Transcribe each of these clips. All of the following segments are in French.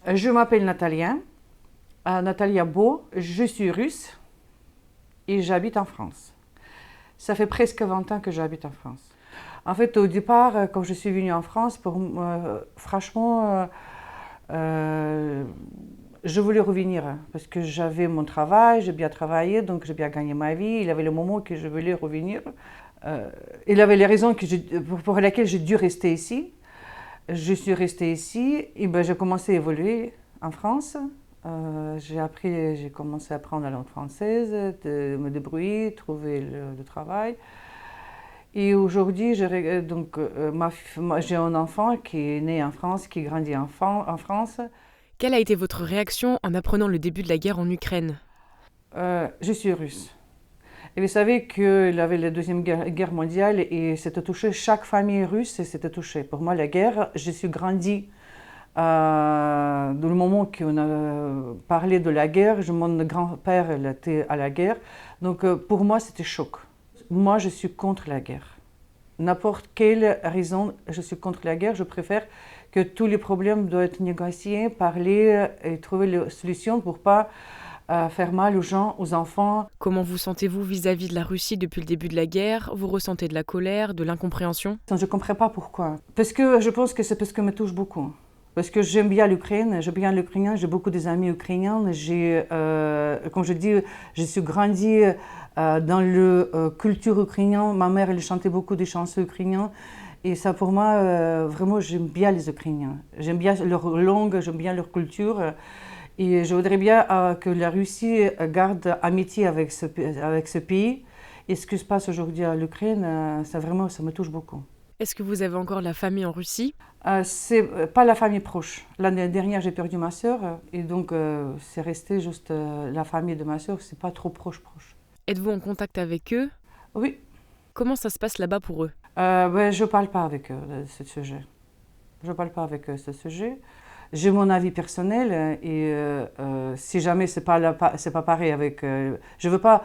Je m'appelle Natalia, Natalia Beau, je suis russe et j'habite en France. Ça fait presque 20 ans que j'habite en France. En fait, au départ, quand je suis venue en France, franchement, je voulais revenir parce que j'avais mon travail, j'ai bien travaillé, donc j'ai bien gagné ma vie. Il y avait le moment que je voulais revenir. Il y avait les raisons pour lesquelles j'ai dû rester ici. Je suis restée ici et ben, j'ai commencé à évoluer en France. J'ai commencé à apprendre la langue française, de me débrouiller, trouver le travail. Et aujourd'hui, j'ai un enfant qui est né en France, qui grandit en France. Quelle a été votre réaction en apprenant le début de la guerre en Ukraine? Je suis russe. Et vous savez qu'il y avait la Deuxième Guerre mondiale et c'était touché, chaque famille russe s'était touchée. Pour moi, la guerre, je suis grandie dans le moment qu'on a parlé de la guerre. Mon grand-père était à la guerre. Donc pour moi, c'était choc. Moi, je suis contre la guerre. N'importe quelle raison, je suis contre la guerre. Je préfère que tous les problèmes doivent être négociés, parler et trouver les solutions pour ne pas faire mal aux gens, aux enfants. Comment vous sentez-vous vis-à-vis de la Russie depuis le début de la guerre? Vous ressentez de la colère, de l'incompréhension? Je ne comprends pas pourquoi. Parce que je pense que c'est parce que me touche beaucoup. Parce que j'aime bien l'Ukraine, j'aime bien l'Ukrainien, j'ai beaucoup d'amis ukrainiens. Comme je dis, je suis grandie dans la culture ukrainienne. Ma mère, elle chantait beaucoup des chansons ukrainiennes. Et ça, pour moi, vraiment, j'aime bien les Ukrainiens. J'aime bien leur langue, j'aime bien leur culture. Et je voudrais bien que la Russie garde amitié avec ce pays. Et ce qui se passe aujourd'hui à l'Ukraine, ça me touche beaucoup. Est-ce que vous avez encore la famille en Russie? C'est pas la famille proche. L'année dernière, j'ai perdu ma sœur et donc c'est resté juste la famille de ma sœur. C'est pas trop proche. Êtes-vous en contact avec eux? Oui, Comment ça se passe là-bas pour eux? ben, je parle pas avec eux de ce sujet. Je parle pas avec eux de ce sujet. J'ai mon avis personnel et si jamais c'est pas pareil avec. Je veux pas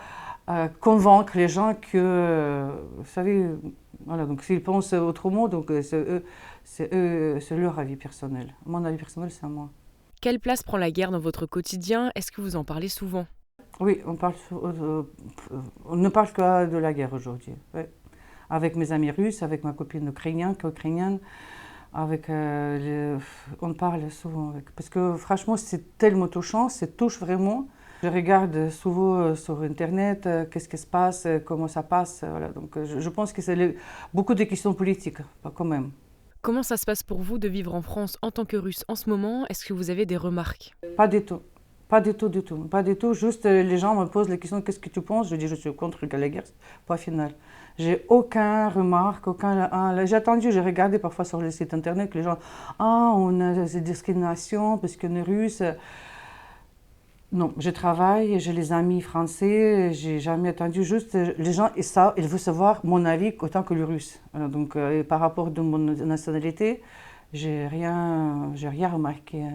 convaincre les gens que, vous savez, voilà, donc s'ils pensent autrement, donc c'est leur avis personnel. Mon avis personnel, c'est à moi. Quelle place prend la guerre dans votre quotidien? Est-ce que vous en parlez souvent? Oui, on ne parle que de la guerre aujourd'hui. Ouais. Avec mes amis russes, avec ma copine ukrainienne, on parle souvent. Parce que franchement, c'est tellement touchant, ça touche vraiment. Je regarde souvent sur Internet qu'est-ce qui se passe, comment ça passe. Voilà. Donc, je pense que beaucoup de questions politiques, quand même. Comment ça se passe pour vous de vivre en France en tant que Russe en ce moment? Est-ce que vous avez des remarques? Pas du tout. Pas du tout, du tout. Pas du tout. Juste, les gens me posent la question, qu'est-ce que tu penses? Je dis, je suis contre la guerre. Pas final. J'ai aucun remarque, j'ai attendu, j'ai regardé parfois sur le site internet que les gens, on a des discriminations parce qu'on est russe. Non, je travaille, j'ai les amis français, j'ai jamais attendu. Juste, les gens, ils veulent savoir mon avis autant que le russe. Voilà, donc, par rapport de mon nationalité, j'ai rien remarqué.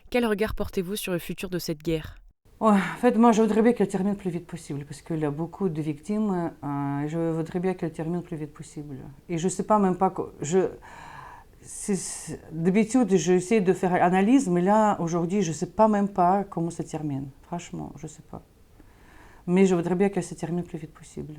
Quel regard portez-vous sur le futur de cette guerre? Ouais, en fait, moi, je voudrais bien qu'elle termine le plus vite possible parce qu'il y a beaucoup de victimes. Je voudrais bien qu'elle termine le plus vite possible. Et je ne sais pas même pas. D'habitude, j'essaie de faire l'analyse, mais là, aujourd'hui, je ne sais pas même pas comment ça termine. Franchement, je ne sais pas. Mais je voudrais bien qu'elle se termine le plus vite possible.